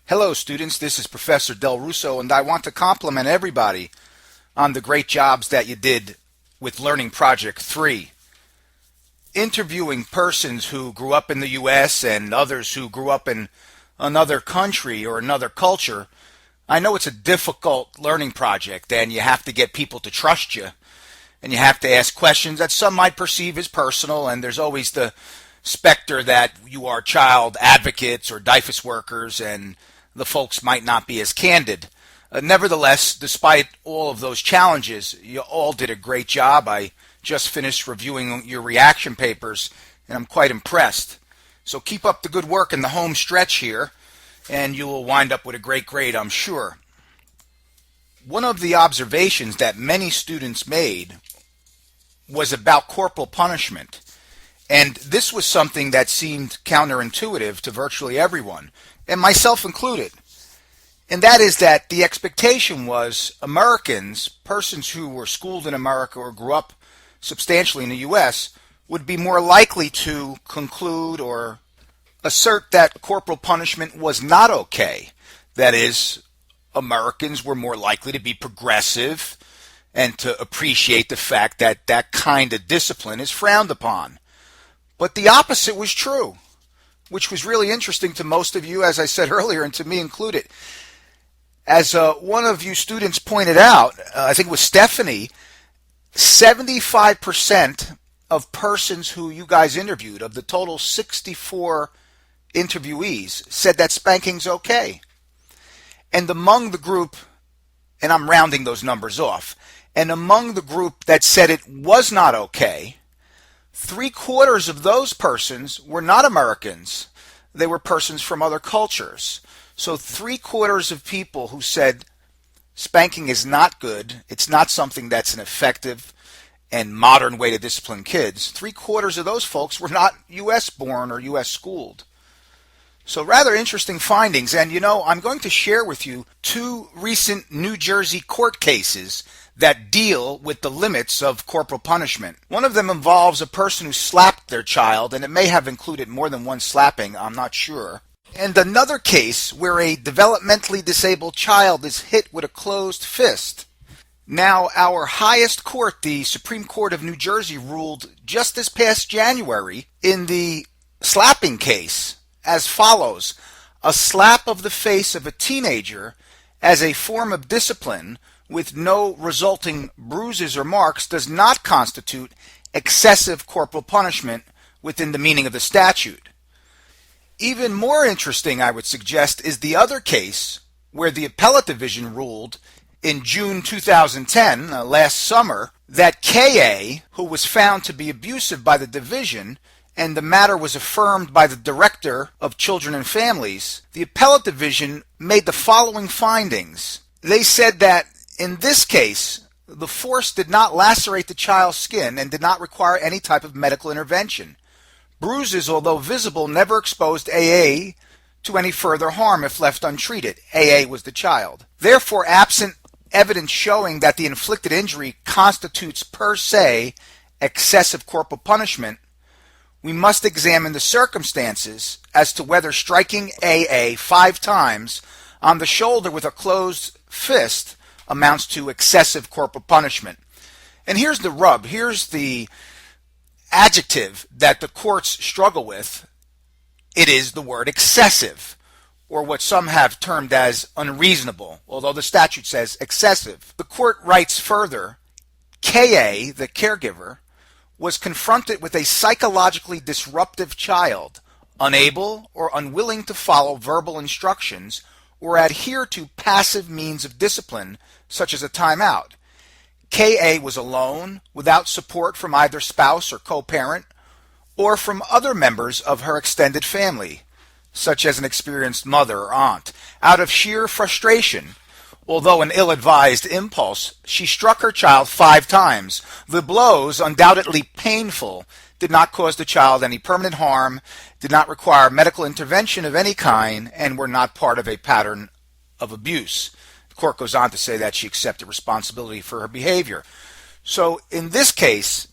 Hello students, this is Professor Del Russo and I want to compliment everybody on the great jobs that you did with Learning Project 3. Interviewing persons who grew up in the US and others who grew up in another country or another culture, I know it's a difficult learning project and you have to get people to trust you and you have to ask questions that some might perceive as personal, and there's always the specter that you are child advocates or DIFAS workers and the folks might not be as candid. Nevertheless, despite all of those challenges, you all did a great job. I just finished reviewing your reaction papers and I'm quite impressed. So keep up the good work in the home stretch here and you will wind up with a great grade, I'm sure. One of the observations that many students made was about corporal punishment. And this was something that seemed counterintuitive to virtually everyone, and myself included. And that is that the expectation was Americans, persons who were schooled in America or grew up substantially in the US, would be more likely to conclude or assert that corporal punishment was not okay. That is, Americans were more likely to be progressive and to appreciate the fact that that kind of discipline is frowned upon. But the opposite was true, which was really interesting to most of you, as I said earlier, and to me included. As one of you students pointed out, I think it was Stephanie, 75% of persons who you guys interviewed, of the total 64 interviewees, said that spanking's okay. And among the group, and I'm rounding those numbers off, and among the group that said it was not okay, 3/4 of those persons were not Americans. They were persons from other cultures. So 3/4 of people who said spanking is not good, it's not something that's an effective and modern way to discipline kids, 3/4 of those folks were not US born or US schooled. So rather interesting findings, and I'm going to share with you two recent New Jersey court cases that deal with the limits of corporal punishment. One of them involves a person who slapped their child, and it may have included more than one slapping, I'm not sure. And another case where a developmentally disabled child is hit with a closed fist. Now, our highest court, the Supreme Court of New Jersey, ruled just this past January in the slapping case as follows: a slap of the face of a teenager as a form of discipline with no resulting bruises or marks does not constitute excessive corporal punishment within the meaning of the statute. Even more interesting, I would suggest, is the other case where the appellate division ruled in June 2010, last summer, that KA, who was found to be abusive by the division, and the matter was affirmed by the Director of Children and Families, the appellate division made the following findings. They said that in this case, the force did not lacerate the child's skin and did not require any type of medical intervention. Bruises, although visible, never exposed AA to any further harm if left untreated. AA was the child. Therefore, absent evidence showing that the inflicted injury constitutes per se excessive corporal punishment, we must examine the circumstances as to whether striking AA 5 times on the shoulder with a closed fist amounts to excessive corporal punishment. And here's the rub. Here's the adjective that the courts struggle with. It is the word excessive, or what some have termed as unreasonable, although the statute says excessive. The court writes further, KA, the caregiver, was confronted with a psychologically disruptive child, unable or unwilling to follow verbal instructions or adhere to passive means of discipline, such as a timeout. KA was alone, without support from either spouse or co-parent, or from other members of her extended family, such as an experienced mother or aunt. Out of sheer frustration, although an ill-advised impulse, she struck her child 5 times. The blows, undoubtedly painful, did not cause the child any permanent harm, did not require medical intervention of any kind, and were not part of a pattern of abuse. The court goes on to say that she accepted responsibility for her behavior. So in this case,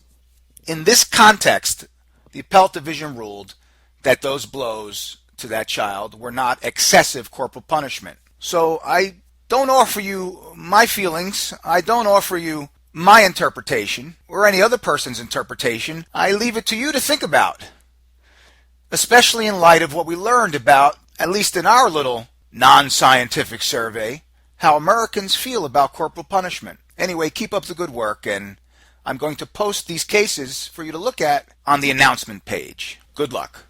in this context, the appellate division ruled that those blows to that child were not excessive corporal punishment. So I don't offer you my feelings. I don't offer you my interpretation or any other person's interpretation. I leave it to you to think about, especially in light of what we learned about, at least in our little non-scientific survey, how Americans feel about corporal punishment. Anyway, keep up the good work, and I'm going to post these cases for you to look at on the announcement page. Good luck.